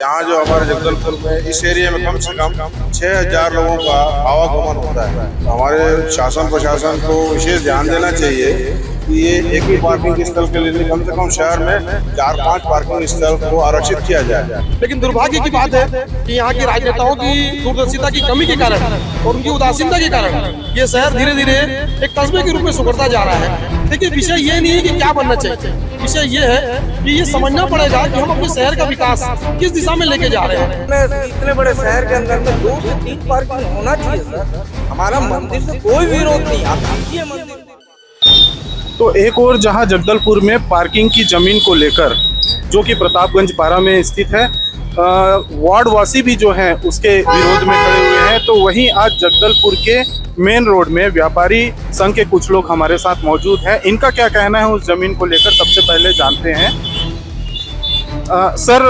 यहाँ जो हमारे जगदलपुर में इस एरिया में कम से कम 6,000 लोगों का आवागमन होता है। हमारे शासन प्रशासन को विशेष ध्यान देना चाहिए कि ये एक ही पार्किंग स्थल के लिए कम से कम शहर में 4-5 पार्किंग स्थल को आरक्षित किया जाए। लेकिन दुर्भाग्य की बात है कि यहाँ के राजनेताओं की दूरदर्शिता की कमी के कारण और उनकी उदासीनता के कारण ये शहर धीरे धीरे एक कस्बे के रूप में सुधरता जा रहा है। देखिए, विषय ये नहीं है कि क्या बनना चाहिए, विषय ये है कि ये समझना पड़ेगा कि हम अपने शहर का विकास किस दिशा में लेके जा रहे हैं। इतने बड़े शहर के अंदर में 2 से 3 पार्किंग होना चाहिए सर। हमारा मंदिर से कोई विरोध नहीं, आप कीजिए मंदिर। तो एक और जहां जगदलपुर में पार्किंग की जमीन को लेकर, जो कि प्रतापगंज पारा में स्थित है, वार्डवासी भी जो हैं उसके विरोध में खड़े हुए हैं। तो वहीं आज जगदलपुर के मेन रोड में व्यापारी संघ के कुछ लोग हमारे साथ मौजूद हैं। इनका क्या कहना है उस जमीन को लेकर, सबसे पहले जानते हैं। सर,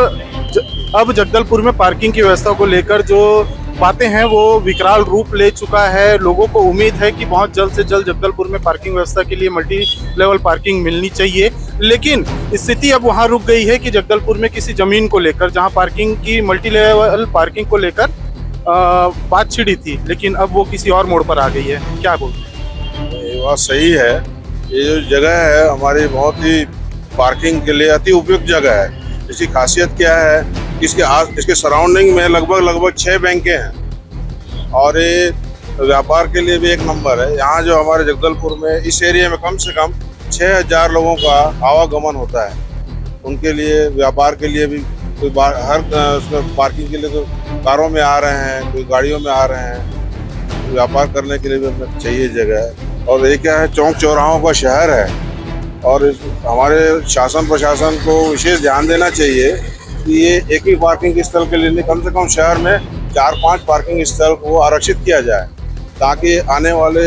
अब जगदलपुर में पार्किंग की व्यवस्था को लेकर जो बातें हैं वो विकराल रूप ले चुका है। लोगों को उम्मीद है कि बहुत जल्द से जल्द जगदलपुर में पार्किंग व्यवस्था के लिए मल्टी लेवल पार्किंग मिलनी चाहिए, लेकिन स्थिति अब वहां रुक गई है कि जगदलपुर में किसी जमीन को लेकर, जहां पार्किंग की मल्टी लेवल पार्किंग को लेकर बात छिड़ी थी, लेकिन अब वो किसी और मोड़ पर आ गई है। क्या बोलते हैं? ये बात सही है। ये जो जगह है हमारी बहुत ही पार्किंग के लिए अति उपयुक्त जगह है। इसकी खासियत क्या है, इसके सराउंडिंग में लगभग 6 बैंकें हैं और ये व्यापार के लिए भी एक नंबर है। यहाँ जो हमारे जगदलपुर में इस एरिया में कम से कम 6,000 लोगों का आवागमन होता है। उनके लिए, व्यापार के लिए भी कोई हर उसमें पार्किंग के लिए तो कारों में आ रहे हैं, कोई गाड़ियों में आ रहे हैं। व्यापार करने के लिए भी हमें चाहिए जगह। और ये क्या है, चौक चौराहों का शहर है और हमारे शासन प्रशासन को विशेष ध्यान देना चाहिए कि ये एक ही पार्किंग स्थल के लिए कम से कम शहर में 4-5 पार्किंग स्थल को आरक्षित किया जाए, ताकि आने वाले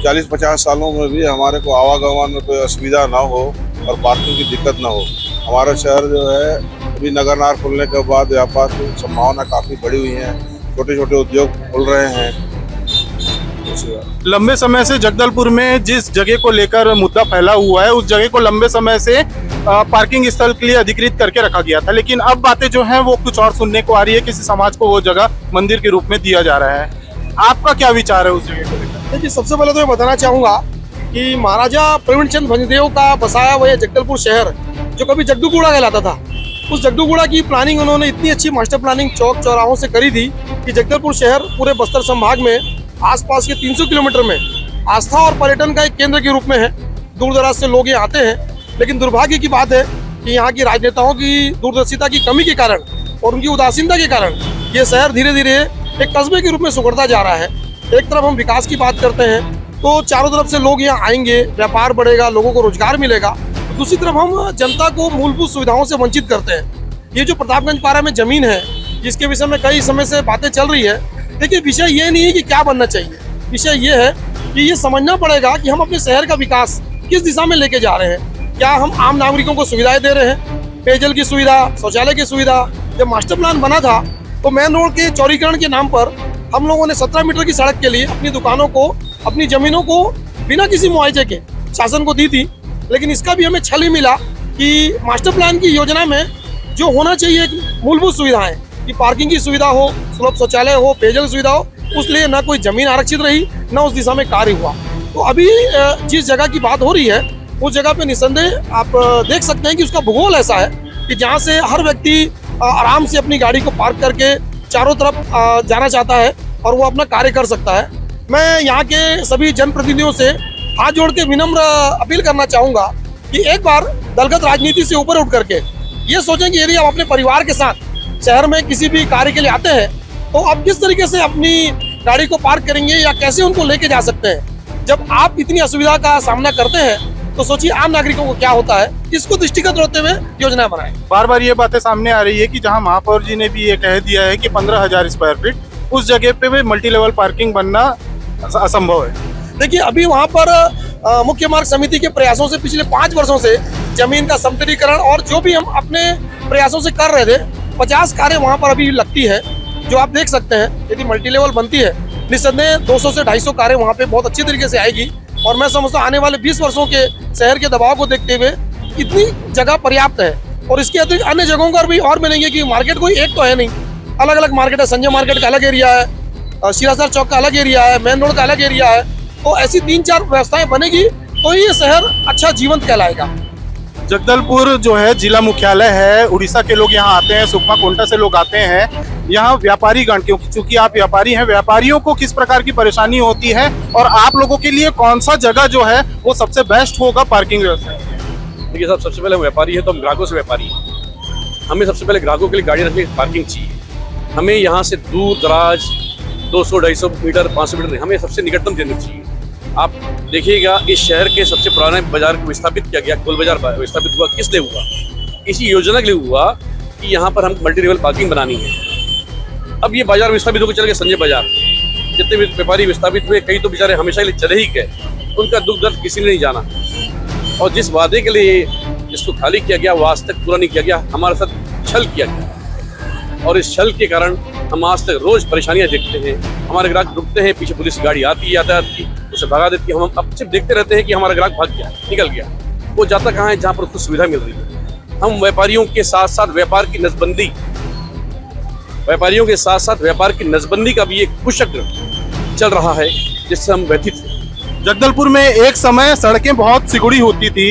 40-50 सालों में भी हमारे को आवागमन में कोई असुविधा ना हो और पार्किंग की दिक्कत ना हो। हमारा शहर जो है अभी नगरनार खुलने के बाद व्यापार की संभावना काफ़ी बढ़ी हुई है, छोटे छोटे उद्योग खुल रहे हैं। लंबे समय से जगदलपुर में जिस जगह को लेकर मुद्दा फैला हुआ है, उस जगह को लंबे समय से पार्किंग स्थल के लिए अधिकृत करके रखा गया था, लेकिन अब बातें जो हैं वो कुछ और सुनने को आ रही है। किसी समाज को वो जगह मंदिर के रूप में दिया जा रहा है। आपका क्या विचार है उस जगह को लेकर? देखिए, सबसे पहले तो मैं बताना चाहूँगा कि महाराजा प्रवीण चंद भंजदेव का बसाया हुआ ये जगदलपुर शहर, जो कभी जगदूगुड़ा कहलाता था, उस जगदूगुड़ा की प्लानिंग उन्होंने इतनी अच्छी मास्टर प्लानिंग चौक चौराहों से करी थी कि जगदलपुर शहर पूरे बस्तर संभाग में आसपास के 300 किलोमीटर में आस्था और पर्यटन का एक केंद्र के रूप में है। दूर दराज से लोग यहाँ आते हैं। लेकिन दुर्भाग्य की बात है कि यहाँ की राजनेताओं की दूरदर्शिता की कमी के कारण और उनकी उदासीनता के कारण ये शहर धीरे धीरे एक कस्बे के रूप में सुधरता जा रहा है। एक तरफ हम विकास की बात करते हैं तो चारों तरफ से लोग यहाँ आएंगे, व्यापार बढ़ेगा, लोगों को रोजगार मिलेगा। दूसरी तरफ हम जनता को मूलभूत सुविधाओं से वंचित करते हैं। ये जो प्रतापगंज पारा में जमीन है, जिसके विषय में कई समय से बातें चल रही है, देखिए, विषय ये नहीं है कि क्या बनना चाहिए, विषय ये है कि ये समझना पड़ेगा कि हम अपने शहर का विकास किस दिशा में लेके जा रहे हैं। क्या हम आम नागरिकों को सुविधाएं दे रहे हैं, पेयजल की सुविधा, शौचालय की सुविधा। जब मास्टर प्लान बना था तो मेन रोड के चौड़ीकरण के नाम पर हम लोगों ने 17 मीटर की सड़क के लिए अपनी दुकानों को, अपनी जमीनों को बिना किसी मुआवजे के शासन को दी थी। लेकिन इसका भी हमें छल ही मिला कि मास्टर प्लान की योजना में जो होना चाहिए मूलभूत सुविधाएं, कि पार्किंग की सुविधा हो, सुलभ शौचालय हो, पेयजल सुविधा हो, उसलिए ना कोई जमीन आरक्षित रही, ना उस दिशा में कार्य हुआ। तो अभी जिस जगह की बात हो रही है उस जगह पे निसंदेह आप देख सकते हैं कि उसका भूगोल ऐसा है कि जहाँ से हर व्यक्ति आराम से अपनी गाड़ी को पार्क करके चारों तरफ जाना चाहता है और वो अपना कार्य कर सकता है। मैं यहाँ के सभी जनप्रतिनिधियों से हाथ जोड़ के विनम्र अपील करना चाहूँगा कि एक बार दलगत राजनीति से ऊपर उठ करके ये सोचें कि यदि आप अपने परिवार के साथ शहर में किसी भी कार्य के लिए आते हैं तो आप किस तरीके से अपनी गाड़ी को पार्क करेंगे या कैसे उनको लेके जा सकते हैं। जब आप इतनी असुविधा का सामना करते हैं तो सोचिए आम नागरिकों को क्या होता है। इसको दृष्टिगत रखते हुए योजना बनाएं। बार बार ये बातें सामने आ रही है कि जहां महापौर जी ने भी ये कह दिया है कि 15,000 स्क्वायर फीट उस जगह पे भी मल्टी लेवल पार्किंग बनना असंभव है। देखिए, अभी वहाँ पर मुख्य मार्ग समिति के प्रयासों से पिछले 5 वर्षों से जमीन का समतलीकरण और जो भी हम अपने प्रयासों से कर रहे थे, 50 कारें वहाँ पर अभी लगती है, जो आप देख सकते हैं। यदि मल्टी लेवल बनती है निस्संदेह 200 से 250 कारें वहाँ पे बहुत अच्छी तरीके से आएगी और मैं समझता हूँ आने वाले 20 वर्षों के शहर के दबाव को देखते हुए इतनी जगह पर्याप्त है। और इसके अतिरिक्त अन्य जगहों पर भी और मिलेंगे, कि मार्केट कोई एक तो है नहीं, अलग अलग मार्केट है। संजय मार्केट का अलग एरिया है, सिरासर चौक का अलग एरिया है, मेन रोड का अलग एरिया है। तो ऐसी 3-4 व्यवस्थाएं बनेगी तो ये शहर अच्छा जीवंत कहलाएगा। जगदलपुर जो है जिला मुख्यालय है, उड़ीसा के लोग यहाँ आते हैं, सुकमा कोंटा से लोग आते हैं यहाँ व्यापारी गण, क्योंकि चूंकि आप व्यापारी हैं, व्यापारियों को किस प्रकार की परेशानी होती है और आप लोगों के लिए कौन सा जगह जो है वो सबसे बेस्ट होगा पार्किंग व्यवस्था? देखिए साहब, सबसे पहले हम व्यापारी है तो हम ग्राहकों से व्यापारी हैं। हमें सबसे पहले ग्राहकों के लिए गाड़ी रखने की पार्किंग चाहिए। हमें यहाँ से दूर दराज 200-250 मीटर 500 मीटर नहीं, हमें सबसे निकटतम केंद्र चाहिए। आप देखिएगा, इस शहर के सबसे पुराने बाजार को विस्थापित किया गया, गोल बाजार विस्थापित हुआ किस लिए हुआ? इसी योजना के लिए हुआ कि यहाँ पर हम मल्टी लेवल पार्किंग बनानी है। अब ये बाजार विस्थापित होकर चले गए, संजय बाजार। जितने भी व्यापारी विस्थापित हुए, कई तो बेचारे हमेशा के लिए चले ही गए, उनका दुख दर्द किसी ने नहीं जाना। और जिस वादे के लिए इसको खाली किया गया वो आज तक पूरा नहीं किया गया, हमारे साथ छल किया गया। और इस छल के कारण हम आज तक रोज परेशानियां देखते हैं। हमारे ग्राहक रुकते हैं, पीछे पुलिस की गाड़ी आती है यातायात की, उसे भगा देती है। हम अब सिर्फ देखते रहते हैं कि हमारा ग्राहक भाग गया, निकल गया। वो जाता कहाँ है? जहाँ पर उसको सुविधा मिल रही है। हम व्यापारियों के साथ साथ व्यापार की नसबंदी, व्यापार की नसबंदी का भी एक कुचक्र चल रहा है, जिससे हम व्यथित हैं। जगदलपुर में एक समय सड़कें बहुत सिकुड़ी होती थी,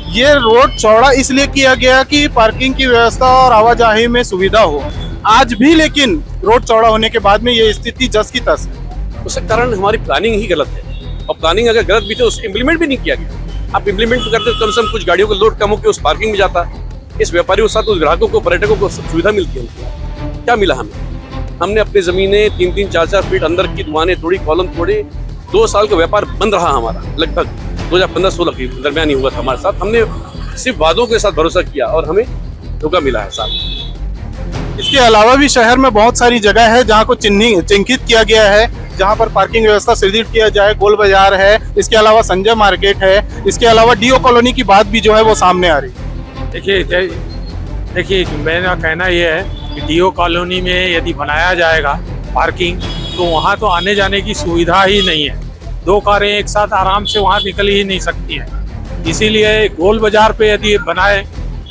ये रोड चौड़ा इसलिए किया गया कि पार्किंग की व्यवस्था और आवाजाही में सुविधा हो। आज भी लेकिन रोड चौड़ा होने के बाद में ये स्थिति जस की तस है। उसके कारण हमारी प्लानिंग ही गलत है, और प्लानिंग अगर गलत भी तो उसको इम्प्लीमेंट भी नहीं किया गया। आप इम्प्लीमेंट करते तो कम से कम कुछ गाड़ियों का लोड कम होकर उस पार्किंग में जाता, इस व्यापारियों के साथ उस ग्राहकों को, पर्यटकों को सुविधा मिलती है। क्या मिला हमें? हमने अपनी जमीनें 3-3, 4-4 फीट अंदर की दुकानें तोड़ी, कॉलम तोड़े। 2 साल का व्यापार बंद रहा हमारा, लगभग 2015-16 के दरमियान ही हुआ था हमारे साथ। हमने सिर्फ वादों के साथ भरोसा किया और हमें धोखा मिला है साथ। इसके अलावा भी शहर में बहुत सारी जगह है जहाँ को चिन्हित किया गया है, जहाँ पर पार्किंग व्यवस्था सुदृढ़ किया जाए। गोल बाजार है, इसके अलावा संजय मार्केट है, इसके अलावा डीओ कॉलोनी की बात भी जो है वो सामने आ रही है। देखिए मेरा कहना यह है कि डीओ कॉलोनी में यदि बनाया जाएगा पार्किंग, तो वहाँ तो आने जाने की सुविधा ही नहीं है। 2 कारें एक साथ आराम से वहाँ निकल ही नहीं सकती हैं। इसीलिए गोल बाजार पे यदि बनाए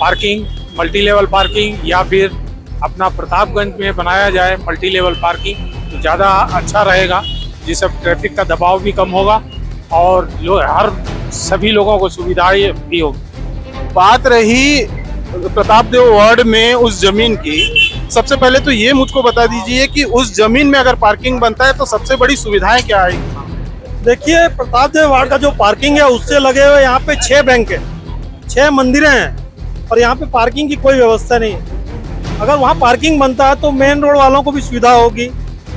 पार्किंग, मल्टी लेवल पार्किंग, या फिर अपना प्रतापगंज में बनाया जाए मल्टी लेवल पार्किंग, तो ज़्यादा अच्छा रहेगा, जिससे ट्रैफिक का दबाव भी कम होगा और सभी लोगों को सुविधाएं भी होगी। बात रही प्रतापदेव वार्ड में उस जमीन की, सबसे पहले तो ये मुझको बता दीजिए कि उस जमीन में अगर पार्किंग बनता है तो सबसे बड़ी सुविधाएं क्या आएगी? देखिए, प्रतापदेव वार्ड का जो पार्किंग है उससे लगे हुए यहाँ पे 6 बैंक है, 6 मंदिरें हैं, और यहाँ पे पार्किंग की कोई व्यवस्था नहीं है। अगर वहाँ पार्किंग बनता है तो मेन रोड वालों को भी सुविधा होगी।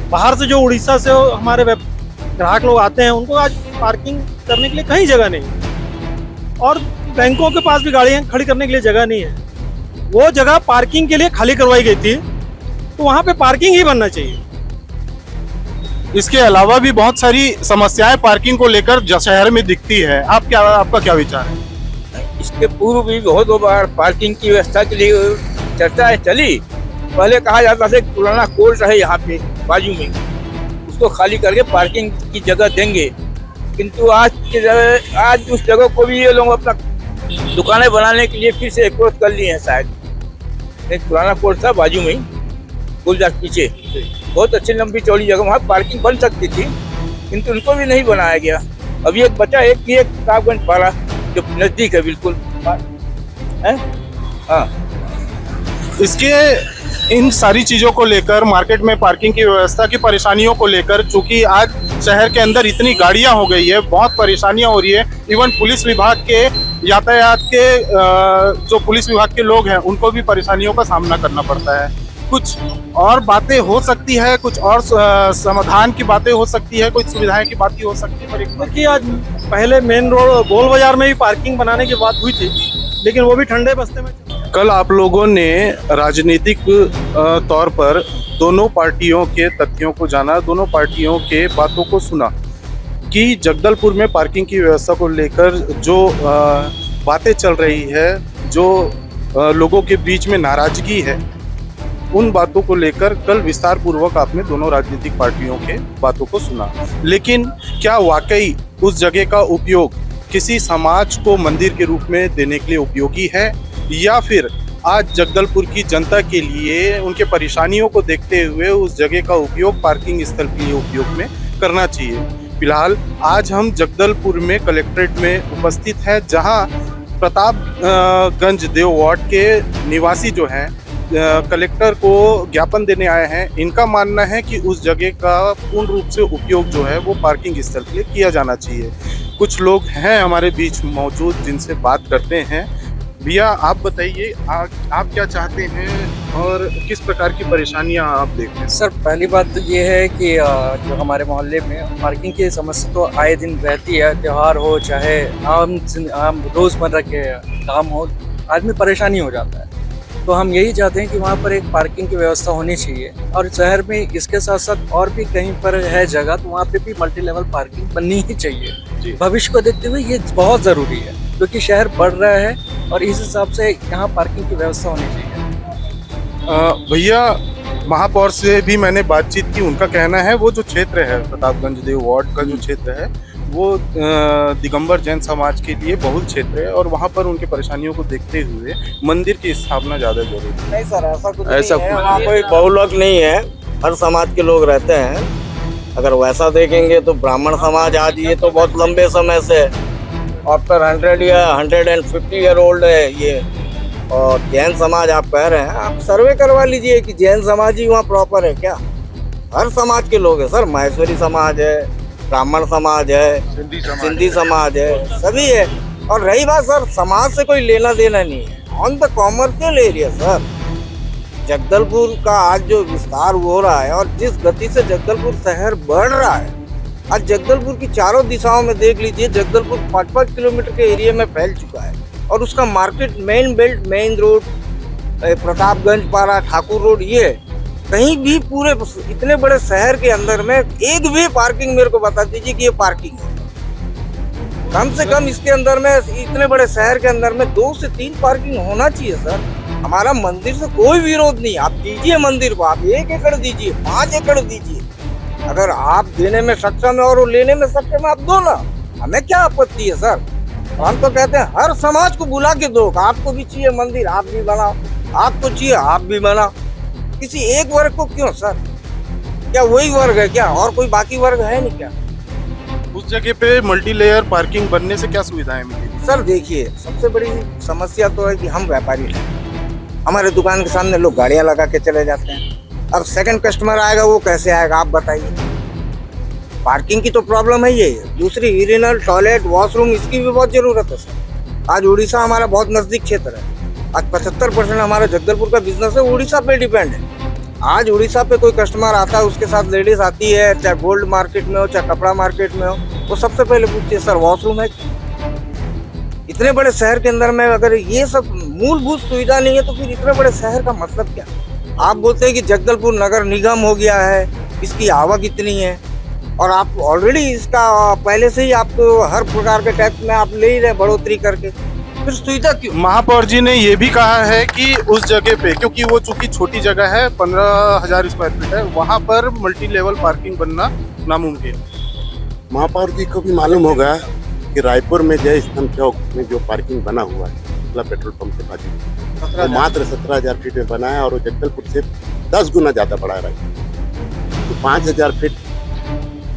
बाहर से जो उड़ीसा से हमारे ग्राहक लोग आते हैं, उनको आज पार्किंग करने के लिए कहीं जगह नहीं, और बैंकों के पास भी गाड़ियाँ खड़ी करने के लिए जगह नहीं है। वो जगह पार्किंग के लिए खाली करवाई गई थी, तो वहाँ पे पार्किंग ही बनना चाहिए। इसके अलावा भी बहुत सारी समस्याएं पार्किंग को लेकर शहर में दिखती है, आपका क्या विचार है? इसके पूर्व भी बहुत बार पार्किंग की व्यवस्था के लिए चर्चा चली। पहले कहा जाता था कि पुराना कोर्ट है यहाँ पे बाजू में, उसको खाली करके पार्किंग की जगह देंगे, किंतु आज उस जगह को भी ये लोग अपना दुकानें बनाने के लिए फिर से एक्रोच कर लिए हैं। शायद एक पुराना कोर्ट था बाजू में, गुलजार पीछे, बहुत अच्छी लंबी चौड़ी जगह, वहाँ पार्किंग बन सकती थी, किंतु उनको भी नहीं बनाया गया। अभी एक बचा एक प्रतापगंज पारा जो नजदीक है बिल्कुल है। हाँ, इसके इन सारी चीज़ों को लेकर, मार्केट में पार्किंग की व्यवस्था की परेशानियों को लेकर, चूंकि आज शहर के अंदर इतनी गाड़ियां हो गई है, बहुत परेशानियां हो रही है। इवन पुलिस विभाग के, यातायात के जो पुलिस विभाग के लोग हैं, उनको भी परेशानियों का सामना करना पड़ता है। कुछ और बातें हो सकती है, कुछ और समाधान की बातें हो सकती है, कुछ सुविधाएं की बातें हो सकती है। देखिए, आज पहले मेन रोड गोल बाजार में भी पार्किंग बनाने की बात हुई थी, लेकिन वो भी ठंडे बस्ते में। कल आप लोगों ने राजनीतिक तौर पर दोनों पार्टियों के तथ्यों को जाना, दोनों पार्टियों के बातों को सुना कि जगदलपुर में पार्किंग की व्यवस्था को लेकर जो बातें चल रही है, जो लोगों के बीच में नाराजगी है, उन बातों को लेकर कल विस्तार पूर्वक आपने दोनों राजनीतिक पार्टियों के बातों को सुना। लेकिन क्या वाकई उस जगह का उपयोग किसी समाज को मंदिर के रूप में देने के लिए उपयोगी है, या फिर आज जगदलपुर की जनता के लिए उनके परेशानियों को देखते हुए उस जगह का उपयोग पार्किंग स्थल के लिए उपयोग में करना चाहिए। फिलहाल आज हम जगदलपुर में कलेक्ट्रेट में उपस्थित हैं, जहां प्रतापगंज देव वार्ड के निवासी जो हैं कलेक्टर को ज्ञापन देने आए हैं। इनका मानना है कि उस जगह का पूर्ण रूप से उपयोग जो है वो पार्किंग स्थल के लिए किया जाना चाहिए। कुछ लोग हैं हमारे बीच मौजूद जिनसे बात करते हैं। भैया आप बताइए, आप क्या चाहते हैं और किस प्रकार की परेशानियां आप देखते हैं? सर पहली बात तो ये है कि जो हमारे मोहल्ले में पार्किंग की समस्या तो आए दिन रहती है। त्यौहार हो चाहे आम रोज़मर्रा के काम हो, आदमी परेशानी हो जाता है। तो हम यही चाहते हैं कि वहाँ पर एक पार्किंग की व्यवस्था होनी चाहिए, और शहर में इसके साथ साथ और भी कहीं पर है जगह तो वहाँ पे भी मल्टी लेवल पार्किंग बननी ही चाहिए। भविष्य को देखते हुए ये बहुत ज़रूरी है, क्योंकि शहर बढ़ रहा है और इस हिसाब से यहाँ पार्किंग की व्यवस्था होनी चाहिए। भैया महापौर से भी मैंने बातचीत की, उनका कहना है वो जो क्षेत्र है प्रतापगंज देव वार्ड का जो क्षेत्र है वो दिगंबर जैन समाज के लिए बहुल क्षेत्र है, और वहाँ पर उनके परेशानियों को देखते हुए मंदिर की स्थापना ज़्यादा जरूरी है। नहीं सर, ऐसा कुछ ऐसा नहीं है। वहाँ कोई बहुलोक नहीं है, हर समाज के लोग रहते हैं। अगर वैसा देखेंगे तो ब्राह्मण समाज आज ये तो बहुत लंबे समय से आफ्टर 100 या 150 ईयर ओल्ड है ये, और जैन समाज आप कह रहे हैं, आप सर्वे करवा लीजिए कि जैन समाज ही वहाँ प्रॉपर है क्या। हर समाज के लोग हैं सर, माहेश्वरी समाज है, ब्राह्मण समाज है, सिंधी समाज है, सभी है। और रही बात सर, समाज से कोई लेना देना नहीं है, on the commercial area sir. Jagdalpur का आज जो विस्तार हो रहा है और जिस गति से जगदलपुर शहर बढ़ रहा है, आज जगदलपुर की चारों दिशाओं में देख लीजिए, जगदलपुर 5-5 किलोमीटर के एरिया में फैल चुका है, और उसका market main belt, main road, Pratapganj पारा, ठाकुर रोड, ये कहीं भी पूरे इतने बड़े शहर के अंदर में एक भी पार्किंग मेरे को बता दीजिए कि ये पार्किंग है। कम से कम इसके अंदर में, इतने बड़े शहर के अंदर में 2 से 3 पार्किंग होना चाहिए सर। हमारा मंदिर से कोई विरोध नहीं, आप दीजिए मंदिर को, आप 1 एकड़ दीजिए, 5 एकड़ दीजिए, अगर आप देने में सक्षम है और वो लेने में सक्षम है, आप दो ना, हमें क्या आपत्ति है सर। हम तो कहते हैं हर समाज को बुला के दो, आपको भी चाहिए मंदिर आप भी बनाओ, आपको चाहिए आप भी बनाओ, किसी एक वर्ग को क्यों सर? क्या वही वर्ग है क्या, और कोई बाकी वर्ग है नहीं क्या? उस जगह पे मल्टी लेयर पार्किंग बनने से क्या सुविधाएं मिलेगी? सर देखिए, सबसे बड़ी समस्या तो है कि हम व्यापारी हैं, हमारे दुकान के सामने लोग गाड़ियां लगा के चले जाते हैं। अब सेकंड कस्टमर आएगा, वो कैसे आएगा आप बताइए? पार्किंग की तो प्रॉब्लम है ये। दूसरी, यूरिनल, टॉयलेट, वॉशरूम, इसकी भी बहुत जरूरत है सर। आज उड़ीसा हमारा बहुत नजदीक क्षेत्र है, आज 75% हमारा जगदलपुर का बिजनेस है उड़ीसा पे डिपेंड है। आज उड़ीसा पे कोई कस्टमर आता है, उसके साथ लेडीज आती है, चाहे गोल्ड मार्केट में हो चाहे कपड़ा मार्केट में हो, वो सबसे पहले पूछती है सर वॉशरूम है। इतने बड़े शहर के अंदर में अगर ये सब मूलभूत सुविधा नहीं है तो फिर इतने बड़े शहर का मतलब क्या? आप बोलते हैं कि जगदलपुर नगर निगम हो गया है, इसकी आवक इतनी है, और आप ऑलरेडी इसका पहले से ही आपको हर प्रकार के टैक्स में आप ले ही रहे बढ़ोतरी करके, फिर सुविधा क्यों? महापौर जी ने ये भी कहा है कि उस जगह पे, क्योंकि वो चूंकि छोटी जगह है, 15,000 स्क्वायर फीट है, वहाँ पर मल्टी लेवल पार्किंग बनना नामुमकिन। महापौर जी को भी मालूम होगा कि रायपुर में जय स्तंभ चौक में जो पार्किंग बना हुआ है, मतलब पेट्रोल पंप के बाजू, वो मात्र 17,000 फीट में बना है, और वो जगदलपुर से 10 गुना ज़्यादा बड़ा है। तो 5,000 फीट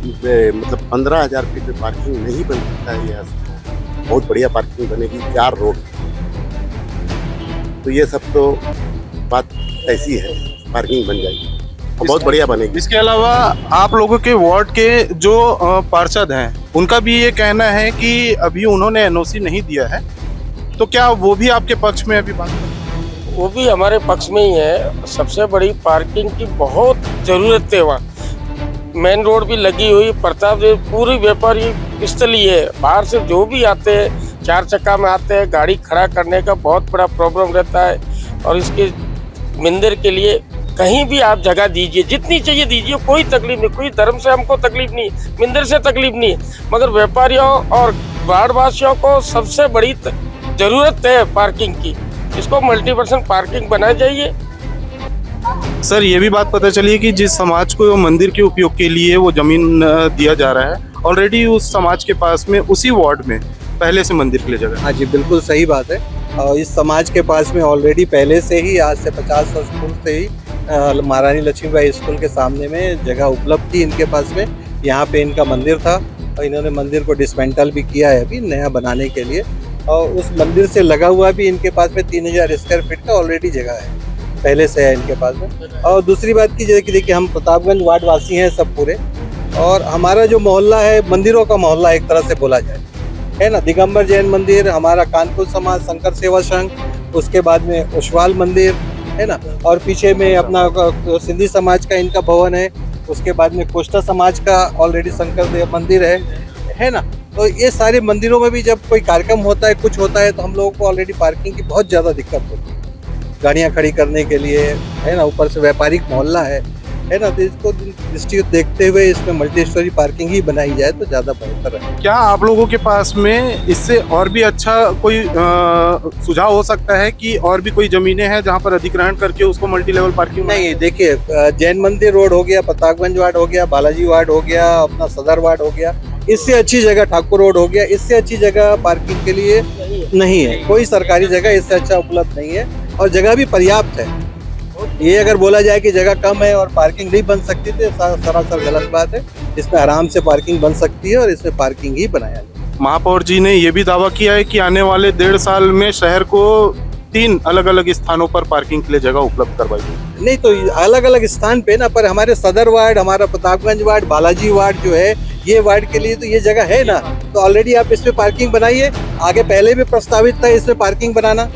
मतलब 15,000 फीट में पार्किंग नहीं बन सकता है। यहाँ बहुत बढ़िया पार्किंग बनेगी, 4 रोड। तो ये सब तो बात ऐसी है, पार्किंग बन जाएगी और बहुत बढ़िया बनेगी। इसके अलावा आप लोगों के वार्ड के जो पार्षद हैं, उनका भी ये कहना है कि अभी उन्होंने एनओसी नहीं दिया है, तो क्या वो भी आपके पक्ष में अभी बात करें? वो भी हमारे पक्ष में ही है। सबसे बड़ी पार्किंग की बहुत ज़रूरत है वहाँ, मेन रोड भी लगी हुई, प्रताप पूरी व्यापारी स्थली है। बाहर से जो भी आते हैं, 4 चक्का में आते हैं, गाड़ी खड़ा करने का बहुत बड़ा प्रॉब्लम रहता है। और इसके मंदिर के लिए कहीं भी आप जगह दीजिए, जितनी चाहिए दीजिए, कोई तकलीफ नहीं, कोई धर्म से हमको तकलीफ नहीं, मंदिर से तकलीफ नहीं, मगर व्यापारियों और वार्डवासियों को सबसे बड़ी जरूरत है पार्किंग की। इसको मल्टीपर्सन पार्किंग बनाई जाइए। सर ये भी बात पता चली है कि जिस समाज को मंदिर के उपयोग के लिए वो जमीन दिया जा रहा है, ऑलरेडी उस समाज के पास में उसी वार्ड में पहले से मंदिर के लिए जगह। हाँ जी, बिल्कुल सही बात है। और इस समाज के पास में ऑलरेडी पहले से ही आज से 50 वर्ष पूर्व से ही महारानी लक्ष्मीबाई स्कूल के सामने में जगह उपलब्ध थी इनके पास में। यहाँ पे इनका मंदिर था और इन्होंने मंदिर को डिसमेंटल भी किया है अभी नया बनाने के लिए। और उस मंदिर से लगा हुआ भी इनके पास में 3000 स्क्वायर फीट का ऑलरेडी जगह है, पहले से है इनके पास में। और दूसरी बात की जैसे कि देखिए हम प्रतापगंज वार्ड वासी हैं सब पूरे, और हमारा जो मोहल्ला है मंदिरों का मोहल्ला एक तरह से बोला जाए, है ना। दिगंबर जैन मंदिर, हमारा कानपुर समाज शंकर सेवा संघ, उसके बाद में उछवाल मंदिर, है ना, और पीछे में अपना सिंधी समाज का इनका भवन है, उसके बाद में कोष्टा समाज का ऑलरेडी शंकर देव मंदिर है ना। तो ये सारे मंदिरों में भी जब कोई कार्यक्रम होता है, कुछ होता है, तो हम लोगों को ऑलरेडी पार्किंग की बहुत ज़्यादा दिक्कत होती है, गाड़ियाँ खड़ी करने के लिए, है ना। ऊपर से व्यापारिक मोहल्ला है ना। तो इसको दृष्टि देखते हुए इसमें मल्टी स्टोरी पार्किंग ही बनाई जाए तो ज़्यादा बेहतर है। क्या आप लोगों के पास में इससे और भी अच्छा कोई सुझाव हो सकता है कि और भी कोई जमीनें हैं जहां पर अधिग्रहण करके उसको मल्टी लेवल पार्किंग? नहीं, देखिए जैन मंदिर रोड हो गया, प्रतापगंज वार्ड हो गया, बालाजी वार्ड हो गया, अपना सदर वार्ड हो गया, इससे अच्छी जगह ठाकुर रोड हो गया, इससे अच्छी जगह पार्किंग के लिए नहीं है। कोई सरकारी जगह इससे अच्छा उपलब्ध नहीं है और जगह भी पर्याप्त है। ये अगर बोला जाए कि जगह कम है और पार्किंग नहीं बन सकती तो सरासर गलत बात है। इसमें आराम से पार्किंग बन सकती है और इसमें पार्किंग ही बनाया जाए। महापौर जी ने ये भी दावा किया है कि आने वाले 1.5 साल में शहर को 3 अलग अलग स्थानों पर पार्किंग के लिए जगह उपलब्ध करवाई जाए। नहीं तो अलग अलग स्थान पे ना, पर हमारे सदर वार्ड, हमारा प्रतापगंज वार्ड, बालाजी वार्ड जो है, ये वार्ड के लिए तो ये जगह है ना। तो ऑलरेडी आप इसमें पार्किंग बनाइए। आगे पहले भी प्रस्तावित था इसमें पार्किंग बनाना।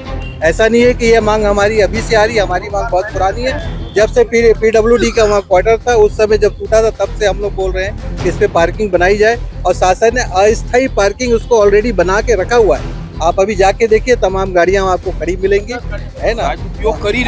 ऐसा नहीं है कि ये मांग हमारी अभी से आ रही है, हमारी मांग बहुत पुरानी है। जब से PWD का वहाँ क्वार्टर था, उस समय जब टूटा था, तब से हम लोग बोल रहे हैं कि इस पे पार्किंग बनाई जाए। और शासन ने अस्थायी पार्किंग उसको ऑलरेडी बना के रखा हुआ है। आप अभी जाके देखिए, तमाम गाड़ियाँ आपको खड़ी मिलेंगी, है ना। उपयोग कर ही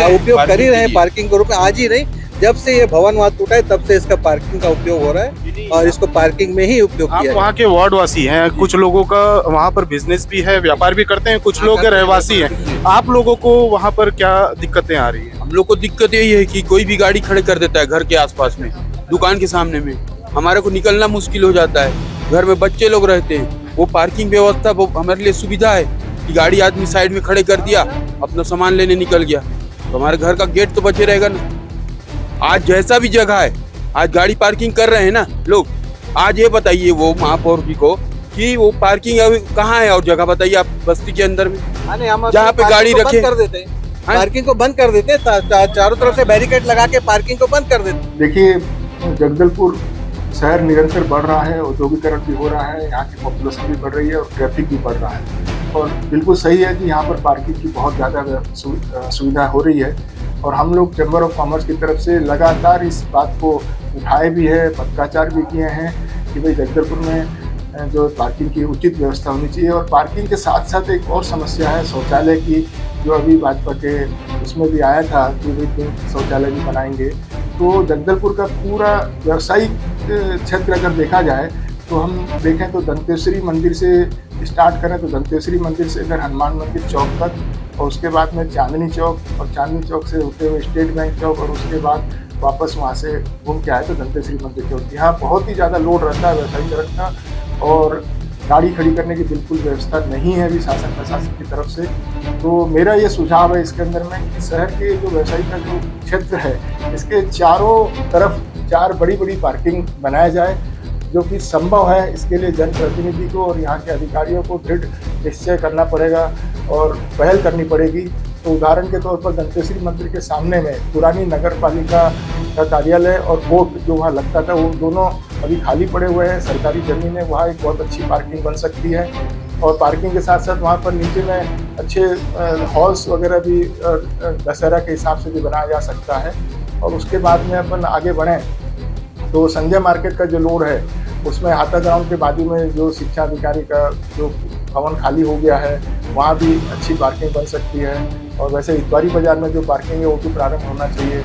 रहे हैं पार्किंग के रूप में। आज ही नहीं, जब से ये भवन वहाँ टूटा है तब से इसका पार्किंग का उपयोग हो रहा है और इसको पार्किंग में ही उपयोग किया। आप वहाँ के वार्ड वासी हैं, कुछ लोगों का वहाँ पर बिजनेस भी है, व्यापार भी करते हैं, कुछ लोग रहवासी हैं। आप लोगों को वहाँ पर क्या दिक्कतें आ रही है? हम लोग को दिक्कत यही है कि कोई भी गाड़ी खड़े कर देता है घर के आसपास में, दुकान के सामने में। हमारे को निकलना मुश्किल हो जाता है। घर में बच्चे लोग रहते हैं, वो पार्किंग व्यवस्था वो हमारे लिए सुविधा है कि गाड़ी आदमी साइड में खड़े कर दिया, अपना सामान लेने निकल गया, तो हमारे घर का गेट तो बचे रहेगा ना। आज जैसा भी जगह है, आज गाड़ी पार्किंग कर रहे हैं ना लोग। आज ये बताइए वो महापौर जी को कि वो पार्किंग अभी कहाँ है, और जगह बताइए आप बस्ती के अंदर में जहाँ पे गाड़ी रखे कर देते हैं, पार्किंग को बंद कर देते हैं, चारों तरफ से बैरिकेड लगा के पार्किंग को बंद कर देते हैं। देखिए, जगदलपुर शहर निरंतर बढ़ रहा है, औद्योगिकरण भी हो रहा है, यहाँ की पॉपुलेशन भी बढ़ रही है और ट्रैफिक भी बढ़ रहा है। और बिल्कुल सही है कि यहाँ पर पार्किंग की बहुत ज़्यादा सुविधा हो रही है। और हम लोग चैम्बर ऑफ कॉमर्स की तरफ से लगातार इस बात को उठाए भी है, पत्राचार भी किए हैं कि भाई जगदलपुर में जो पार्किंग की उचित व्यवस्था होनी चाहिए। और पार्किंग के साथ साथ एक और समस्या है शौचालय की, जो अभी भाजपा के उसमें भी आया था कि भाई शौचालय भी बनाएंगे। तो जगदलपुर का पूरा व्यावसायिक क्षेत्र अगर देखा जाए तो हम देखें तो दंतेश्वरी मंदिर से स्टार्ट करें तो दंतेश्वरी मंदिर से अगर हनुमान मंदिर चौक तक, और उसके बाद में चांदनी चौक, और चांदनी चौक से होते हुए स्टेट बैंक चौक, और उसके बाद वापस वहाँ से घूम के आए तो दंतेश्वरी मंदिर चौक। यहाँ बहुत ही ज़्यादा लोड रहता है व्यवसायीकरण का, और गाड़ी खड़ी करने की बिल्कुल व्यवस्था नहीं है अभी शासन प्रशासन की तरफ से। तो मेरा ये सुझाव है इसके अंदर में कि शहर के जो व्यवसायिक का जो क्षेत्र है, इसके चारों तरफ 4 बड़ी बड़ी पार्किंग बनाया जाए, जो कि संभव है। इसके लिए जनप्रतिनिधि को और यहाँ के अधिकारियों को दृढ़ निश्चय करना पड़ेगा और पहल करनी पड़ेगी। तो उदाहरण के तौर पर दंतेश्वरी मंदिर के सामने में पुरानी नगर पालिका का कार्यालय और कोर्ट जो वहाँ लगता था, वो दोनों अभी खाली पड़े हुए हैं, सरकारी ज़मीन है, वहाँ एक बहुत अच्छी पार्किंग बन सकती है। और पार्किंग के साथ साथ वहाँ पर नीचे में अच्छे हॉल्स वगैरह भी दशहरा के हिसाब से भी बनाया जा सकता है। और उसके बाद में अपन आगे बढ़ें तो संजय मार्केट का जो रोड है, उसमें हाथा ग्राउंड के बाजू में जो शिक्षा अधिकारी का जो भवन खाली हो गया है, वहाँ भी अच्छी पार्किंग बन सकती है। और वैसे इतवारी बाजार में जो पार्किंग है वो भी प्रारंभ होना चाहिए।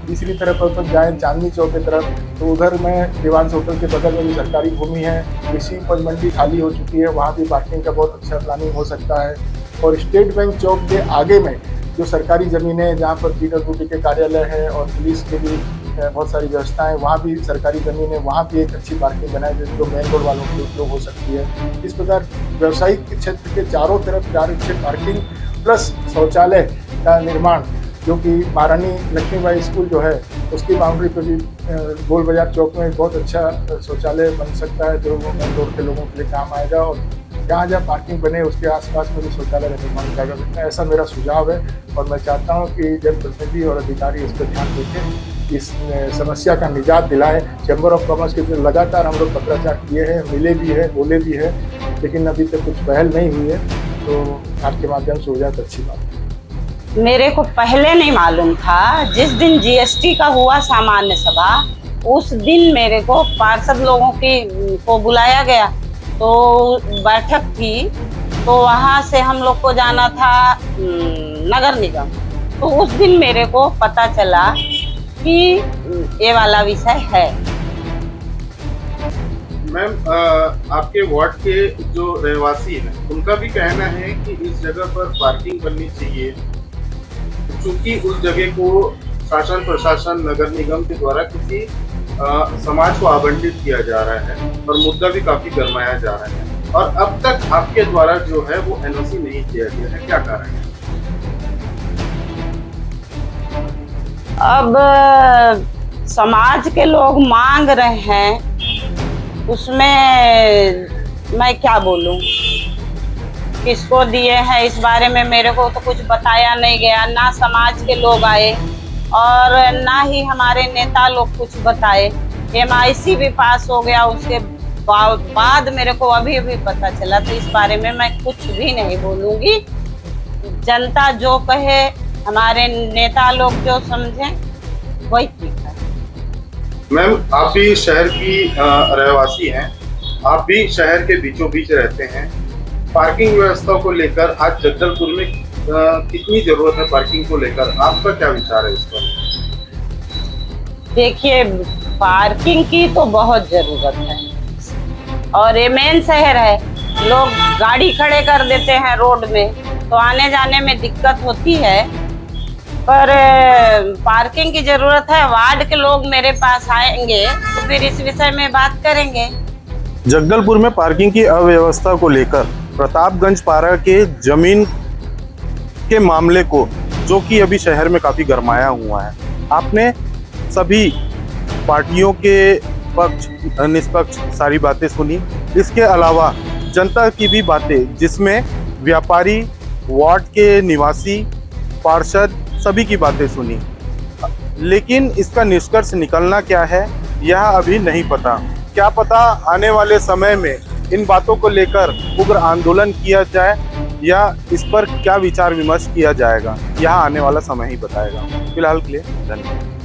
तीसरी तरफ अपन जाएँ चांदनी चौक की तरफ, तो उधर में देवांश होटल के बगल में भी सरकारी भूमि है, कृषि उपज मंडी खाली हो चुकी है, वहाँ भी पार्किंग का बहुत अच्छा प्लानिंग हो सकता है। और स्टेट बैंक चौक के आगे में जो सरकारी ज़मीनें हैं, जहाँ पर PWD के कार्यालय है और पुलिस के भी बहुत सारी व्यवस्थाएं, वहाँ भी सरकारी ज़मीन है, वहाँ भी एक अच्छी पार्किंग बनाई जाए जो मेन रोड वालों के उपयोग हो सकती है। इस प्रकार व्यावसायिक क्षेत्र के चारों तरफ 4 अच्छे पार्किंग प्लस शौचालय का निर्माण, जो कि महारानी लक्ष्मीबाई स्कूल जो है उसकी बाउंड्री पर भी गोल बाजार चौक में बहुत अच्छा शौचालय बन सकता है, जो मेन रोड के लोगों के लिए काम आएगा। और जहाँ जहाँ पार्किंग बने उसके आसपास में भी शौचालय का निर्माण किया जा सकता है, ऐसा मेरा सुझाव है। और मैं चाहता हूँ कि जनप्रतिनिधि और अधिकारी इस पर ध्यान देकर इस समस्या का निजात दिलाए। चैम्बर ऑफ कॉमर्स के जो लगातार हम लोग पत्राचार किए हैं, मिले भी है, बोले भी है, लेकिन अभी तक कुछ पहल नहीं हुई है, तो आपके माध्यम से हो जाए तो अच्छी बात है। मेरे को पहले नहीं मालूम था। जिस दिन जीएसटी का हुआ सामान्य सभा, उस दिन मेरे को पार्षद लोगों को बुलाया गया, तो बैठक थी, तो वहाँ से हम लोग को जाना था नगर निगम। तो उस दिन मेरे को पता चला कि ये वाला विषय है। मैम, आपके वार्ड के जो रहवासी हैं उनका भी कहना है कि इस जगह पर पार्किंग बननी चाहिए, क्योंकि उस जगह को शासन प्रशासन नगर निगम के द्वारा किसी समाज को आवंटित किया जा रहा है और मुद्दा भी काफी गरमाया जा रहा है, और अब तक आपके द्वारा जो है वो एनओसी नहीं किया गया है, क्या कारण है? अब समाज के लोग मांग रहे हैं, उसमें मैं क्या बोलूं, किसको दिए हैं इस बारे में मेरे को तो कुछ बताया नहीं गया। ना समाज के लोग आए और ना ही हमारे नेता लोग कुछ बताए। MIC भी पास हो गया, उसके बाद मेरे को अभी पता चला, तो इस बारे में मैं कुछ भी नहीं बोलूंगी। जनता जो कहे, हमारे नेता लोग जो समझे वही ठीक है। मैम, आप भी शहर की रहवासी हैं, आप भी शहर के बीचों बीच रहते हैं। पार्किंग व्यवस्था को लेकर आज जगदलपुर में कितनी जरूरत है पार्किंग को लेकर, आपका क्या विचार है इस पर? देखिए, पार्किंग की तो बहुत जरूरत है, और ये मेन शहर है, लोग गाड़ी खड़े कर देते हैं रोड में, तो आने जाने में दिक्कत होती है। पर पार्किंग की जरूरत है। वार्ड के लोग मेरे पास आएंगे तो फिर इस विषय में बात करेंगे। जगदलपुर में पार्किंग की अव्यवस्था को लेकर प्रतापगंज पारा के जमीन के मामले को, जो कि अभी शहर में काफी गरमाया हुआ है, आपने सभी पार्टियों के पक्ष निष्पक्ष सारी बातें सुनी। इसके अलावा जनता की भी बातें, जिसमें व्यापारी, वार्ड के निवासी, पार्षद, सभी की बातें सुनी, लेकिन इसका निष्कर्ष निकलना क्या है यह अभी नहीं पता। क्या पता आने वाले समय में इन बातों को लेकर उग्र आंदोलन किया जाए या इस पर क्या विचार विमर्श किया जाएगा, यह आने वाला समय ही बताएगा। फिलहाल के लिए धन्यवाद।